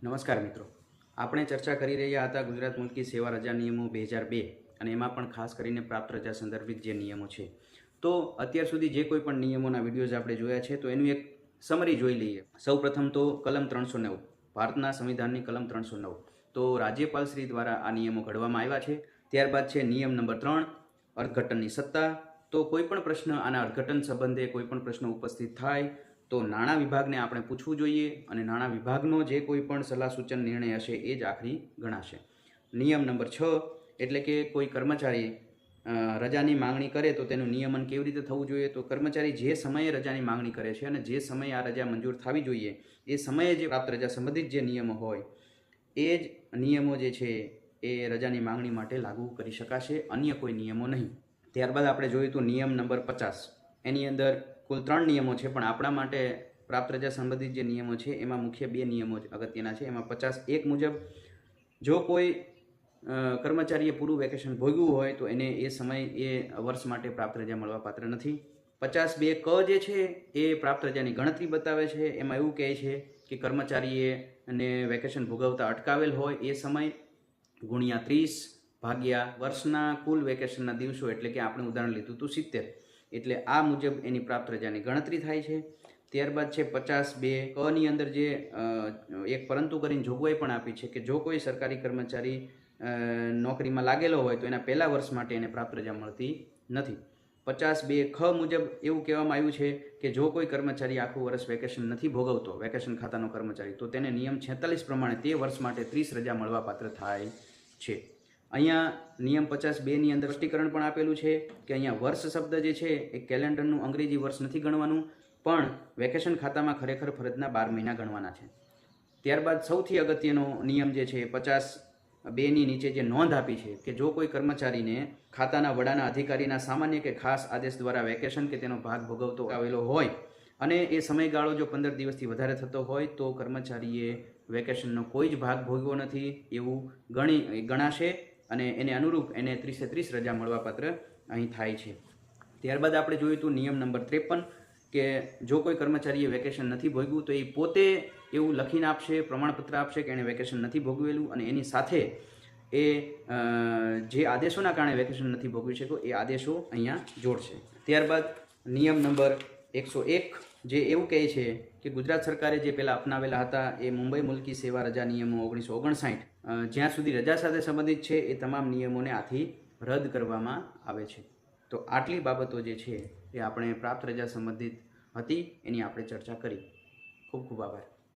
નમસ્કાર મિત્રો, આપણે ચર્ચા કરી રહ્યા હતા ગુજરાત મુલ્કી સેવા રજા નિયમો 2002 અને એમાં પણ ખાસ કરીને પ્રાપ્ત રજા સંદર્ભિત જે નિયમો છે. તો અત્યાર સુધી જે કોઈ પણ નિયમોના વિડીયોઝ આપણે જોયા છે તો એનું એક સમરી જોઈ લઈએ. સૌપ્રથમ તો કલમ 309, ભારતના સંવિધાનની કલમ 309. તો રાજ્યપાલ શ્રી દ્વારા આ નિયમો ઘડવામાં આવ્યા છે. ત્યારબાદ છે નિયમ નંબર 3, અર્થઘટનની સત્તા. તો કોઈ પણ પ્રશ્ન આના અર્થઘટન સંબંધે કોઈ પણ પ્રશ્ન ઉપસ્થિત થાય તો નાણાં વિભાગને આપણે પૂછવું જોઈએ અને નાણાં વિભાગનો જે કોઈ પણ સલાહ સૂચન નિર્ણય હશે એ જ આખરી ગણાશે. નિયમ નંબર 6 એટલે કે કોઈ કર્મચારી રજાની માંગણી કરે તો તેનું નિયમન કેવી રીતે થવું જોઈએ. તો કર્મચારી જે સમયે રજાની માંગણી કરે છે અને જે સમયે આ રજા મંજૂર થવી જોઈએ એ સમયે જે પ્રાપ્ત રજા સંબંધિત જે નિયમો હોય એ જ નિયમો જે છે એ રજાની માંગણી માટે લાગુ કરી શકાશે, અન્ય કોઈ નિયમો નહીં. ત્યારબાદ આપણે જોયું તો નિયમ નંબર 50. એની અંદર કુલ 3 નિયમો છે, પણ આપણા માટે પ્રાપ્ત રજા સંબંધિત જે નિયમો છે એમાં મુખ્ય 2 નિયમો જ અગત્યના છે. એમાં 51 મુજબ જો કોઈ કર્મચારીએ પૂરું વેકેશન ભોગવ્યું હોય તો એને એ સમય એ વર્ષ માટે પ્રાપ્ત રજા મળવા પાત્ર નથી. 52 ક જે છે એ પ્રાપ્ત રજાની ગણતરી બતાવે છે. એમાં એવું કહે છે કે કર્મચારીએ અને વેકેશન ભોગવતા અટકાવેલ હોય એ સમય ગુણ્યા 30 ભાગ્યા વર્ષના કુલ વેકેશનના દિવસો, એટલે કે આપણે ઉદાહરણ લીધું હતું 70, એટલે આ મુજબ એની પ્રાપ્ત રજાની ગણતરી થાય છે. ત્યારબાદ છે 52 ક ની અંદર જે એક પરંતુ કરીને જોગવાઈ પણ આપી છે કે જો કોઈ સરકારી કર્મચારી નોકરીમાં લાગેલો હોય તો એના પહેલા વર્ષ માટે એને પ્રાપ્ત રજા મળતી નથી. 52 ખ મુજબ એવું કહેવામાં આવ્યું છે કે જો કોઈ કર્મચારી આખું વર્ષ વેકેશન નથી ભોગવતો, વેકેશન ખાતાનો કર્મચારી, તો તેને નિયમ 46 પ્રમાણે તે વર્ષ માટે 30 રજા મળવાપાત્ર થાય છે. અહીંયા નિયમ 52 ની અંદર સ્પષ્ટીકરણ પણ આપેલું છે કે અહીંયા વર્ષ શબ્દ જે છે એ કેલેન્ડરનું અંગ્રેજી વર્ષ નથી ગણવાનું, પણ વેકેશન ખાતામાં ખરેખર ફરજના 12 મહિના ગણવાના છે. ત્યારબાદ સૌથી અગત્યનો નિયમ જે છે 52 ની નીચે જે નોંધ આપી છે કે જો કોઈ કર્મચારીને ખાતાના વડાના અધિકારીના સામાન્ય કે ખાસ આદેશ દ્વારા વેકેશન કે તેનો ભાગ ભોગવતો આવેલો હોય અને એ સમયગાળો જો 15 દિવસથી વધારે થતો હોય તો કર્મચારીએ વેકેશનનો કોઈ જ ભાગ ભોગવ્યો નથી એવું ગણાશે અને એને અનુરૂપ એને 30 રજા મળવાપાત્ર અહીં થાય છે. ત્યારબાદ આપણે જોયું હતું નિયમ નંબર 53 કે જો કોઈ કર્મચારીએ વેકેશન નથી ભોગવ્યું તો એ પોતે એવું લખીને આપશે, પ્રમાણપત્ર આપશે કે એણે વેકેશન નથી ભોગવેલું, અને એની સાથે એ જે આદેશોના કારણે વેકેશન નથી ભોગવી શક્યો એ આદેશો અહીંયા જોડશે. ત્યારબાદ નિયમ નંબર 101 જે એવું કહે છે કે ગુજરાત સરકારે જે પહેલાં અપનાવેલા હતા એ મુંબઈ મુલ્કી સેવા રજા નિયમો 1959 જ્યાં સુધી રજા સાથે સંબંધિત છે એ તમામ નિયમોને આથી રદ કરવામાં આવે છે. તો આટલી બાબતો જે છે એ આપણે પ્રાપ્ત રજા સંબંધિત હતી એની આપણે ચર્ચા કરી. ખૂબ ખૂબ આભાર.